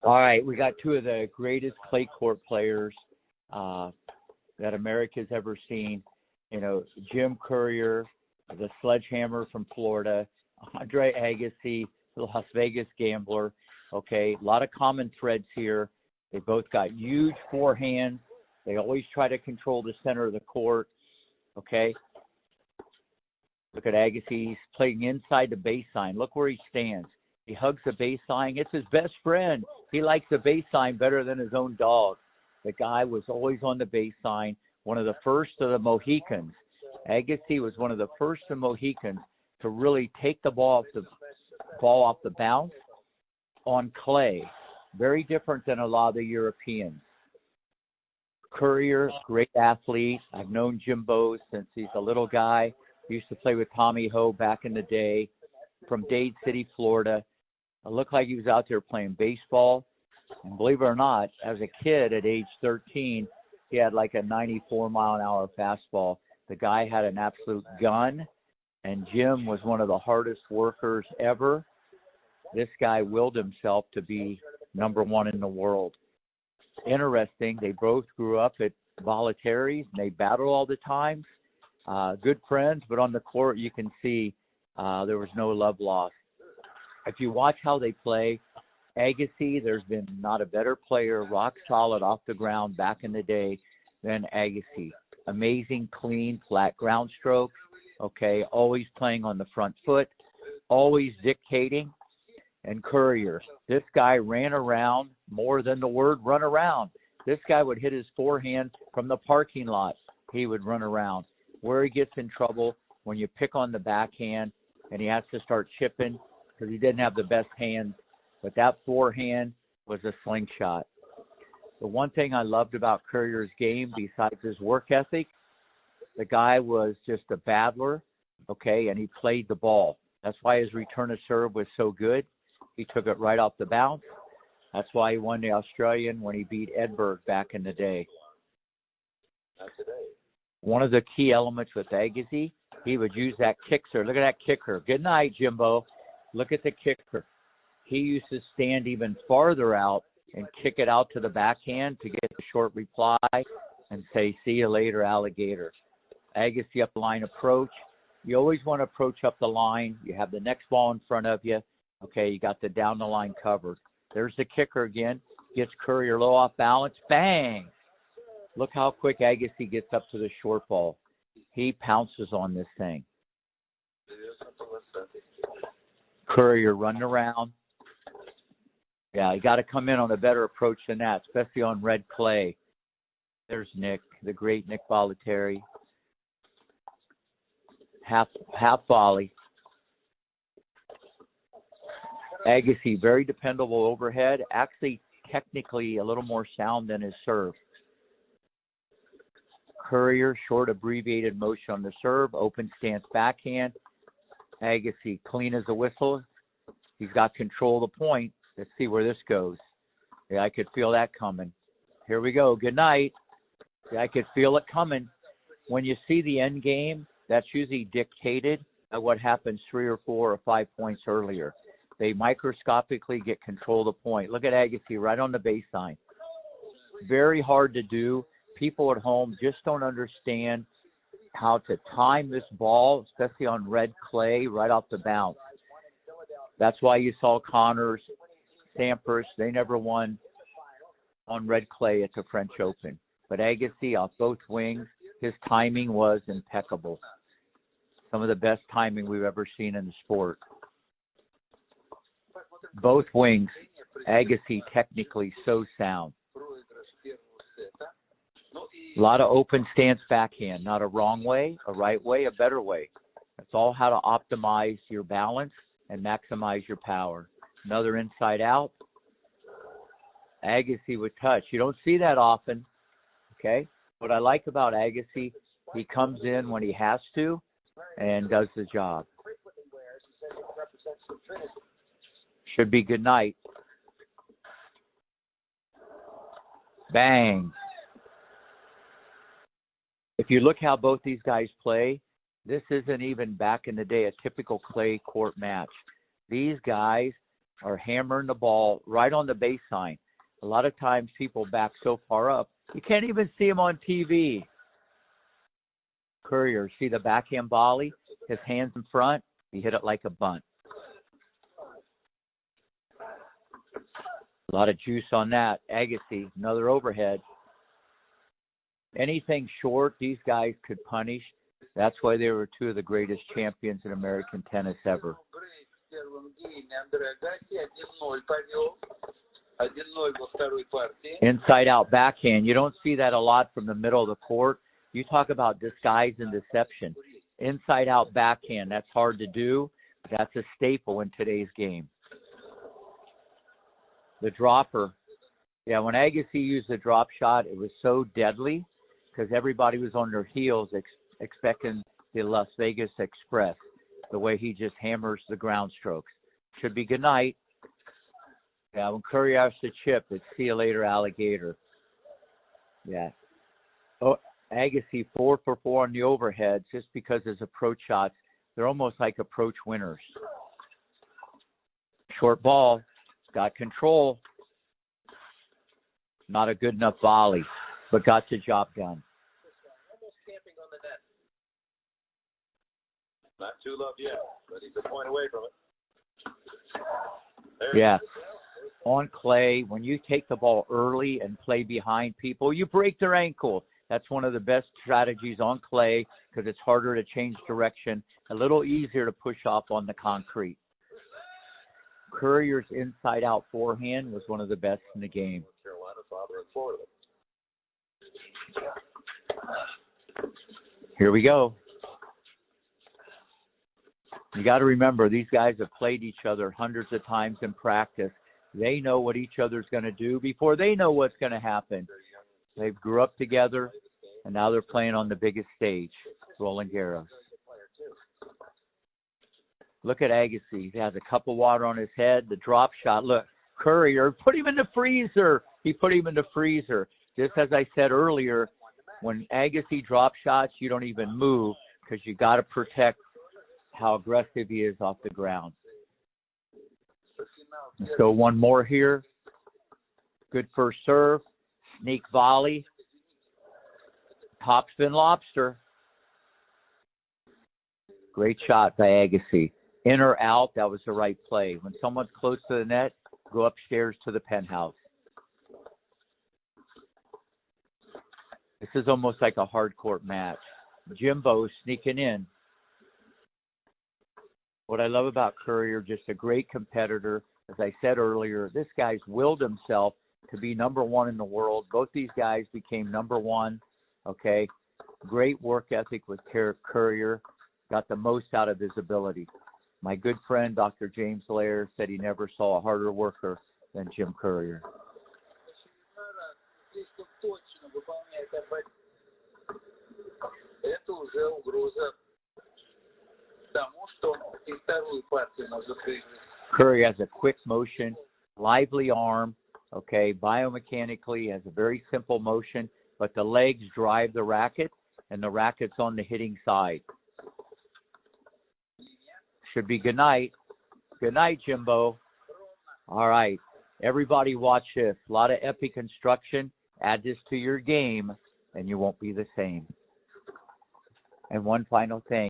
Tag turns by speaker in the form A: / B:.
A: All right, we got two of the greatest clay court players that America's ever seen. You know, Jim Courier, the sledgehammer from Florida, Andre Agassi, the Las Vegas gambler. Okay, a lot of common threads here. They both got huge forehands. They always try to control the center of the court. Okay. Look at Agassi. He's playing inside the baseline. Look where he stands. He hugs the baseline. It's his best friend. He likes the baseline better than his own dog. The guy was always on the baseline, one of the first of the Mohicans. Agassi was one of the first of the Mohicans to really take the ball off the bounce on clay. Very different than a lot of the Europeans. Courier, great athlete. I've known Jimbo since he's a little guy. He used to play with Tommy Ho back in the day from Dade City, Florida. It looked like he was out there playing baseball. And believe it or not, as a kid at age 13, he had like a 94-mile-an-hour fastball. The guy had an absolute gun, and Jim was one of the hardest workers ever. This guy willed himself to be number one in the world. Interesting, they both grew up at Volataires, and they battled all the time. Good friends, but on the court you can see there was no love lost. If you watch how they play, Agassi, there's been not a better player, rock solid off the ground back in the day than Agassi. Amazing, clean, flat ground strokes, okay, always playing on the front foot, always dictating. And Courier, this guy ran around more than the word run around. This guy would hit his forehand from the parking lot. He would run around. Where he gets in trouble when you pick on the backhand and he has to start chipping because he didn't have the best hands. But that forehand was a slingshot. The one thing I loved about Courier's game, besides his work ethic, the guy was just a battler, okay, and he played the ball. That's why his return of serve was so good. He took it right off the bounce. That's why he won the Australian when he beat Edberg back in the day. One of the key elements with Agassi, he would use that kicker. Look at that kicker. Good night, Jimbo. Look at the kicker. He used to stand even farther out and kick it out to the backhand to get the short reply and say, see you later, alligator. Agassi up the line approach. You always want to approach up the line. You have the next ball in front of you. Okay, you got the down the line covered. There's the kicker again. Gets Courier low off balance. Bang! Look how quick Agassi gets up to the short ball. He pounces on this thing. Courier running around. Yeah, you got to come in on a better approach than that, especially on red clay. There's Nick, the great Nick Bollettieri. Half volley. Agassi, very dependable overhead. Actually, technically a little more sound than his serve. Courier, short abbreviated motion on the serve, open stance backhand. Agassi, clean as a whistle. He's got control of the point. Let's see where this goes. Yeah, I could feel that coming. Here we go. Good night. Yeah, I could feel it coming. When you see the end game, that's usually dictated by what happens 3 or 4 or 5 points earlier. They microscopically get control of the point. Look at Agassi right on the baseline. Very hard to do. People at home just don't understand how to time this ball, especially on red clay, right off the bounce. That's why you saw Connors, Sampras, they never won on red clay at the French Open. But Agassi off both wings, his timing was impeccable. Some of the best timing we've ever seen in the sport. Both wings, Agassi technically so sound. A lot of open stance backhand, not a wrong way, a right way, a better way. That's all how to optimize your balance and maximize your power. Another inside out. Agassi with touch. You don't see that often, okay? What I like about Agassi, he comes in when he has to and does the job. Should be good night. Bang. If you look how both these guys play, this isn't even back in the day a typical clay court match. These guys are hammering the ball right on the baseline. A lot of times people back so far up, you can't even see them on TV. Courier, see the backhand volley? His hands in front. He hit it like a bunt. A lot of juice on that. Agassi, another overhead. Anything short, these guys could punish. That's why they were two of the greatest champions in American tennis ever. Inside out backhand. You don't see that a lot from the middle of the court. You talk about disguise and deception. Inside out backhand, that's hard to do. That's a staple in today's game. The dropper. Yeah, when Agassi used the drop shot, it was so deadly because everybody was on their heels expecting the Las Vegas Express, the way he just hammers the ground strokes. Should be good night. Yeah, when Courier has to chip, it's see you later, alligator. Yeah. Oh, Agassi 4 for 4 on the overhead just because his approach shots, they're almost like approach winners. Short ball. Got control. Not a good enough volley, but got the job done.
B: Not too loved yet, but he's a point away from it.
A: Yeah. On clay, when you take the ball early and play behind people, you break their ankle. That's one of the best strategies on clay because it's harder to change direction, a little easier to push off on the concrete. Courier's inside-out forehand was one of the best in the game. Here we go. You got to remember, these guys have played each other hundreds of times in practice. They know what each other's going to do before they know what's going to happen. They grew up together, and now they're playing on the biggest stage, Roland Garros. Look at Agassi. He has a cup of water on his head. The drop shot. Look, Courier put him in the freezer. He put him in the freezer. Just as I said earlier, when Agassi drop shots, you don't even move because you got to protect how aggressive he is off the ground. Let's go one more here. Good first serve. Sneak volley. Topspin lobster. Great shot by Agassi. In or out, that was the right play. When someone's close to the net, go upstairs to the penthouse. This is almost like a hard court match. Jimbo sneaking in. What I love about Courier, just a great competitor. As I said earlier, this guy's willed himself to be number one in the world. Both these guys became number one, okay? Great work ethic with Courier. Got the most out of his ability. My good friend, Dr. James Lair, said he never saw a harder worker than Jim Courier. Courier has a quick motion, lively arm, okay, biomechanically has a very simple motion, but the legs drive the racket, and the racket's on the hitting side. Should be good night. Good night, Jimbo. All right. Everybody watch this. A lot of epic construction. Add this to your game, and you won't be the same. And one final thing.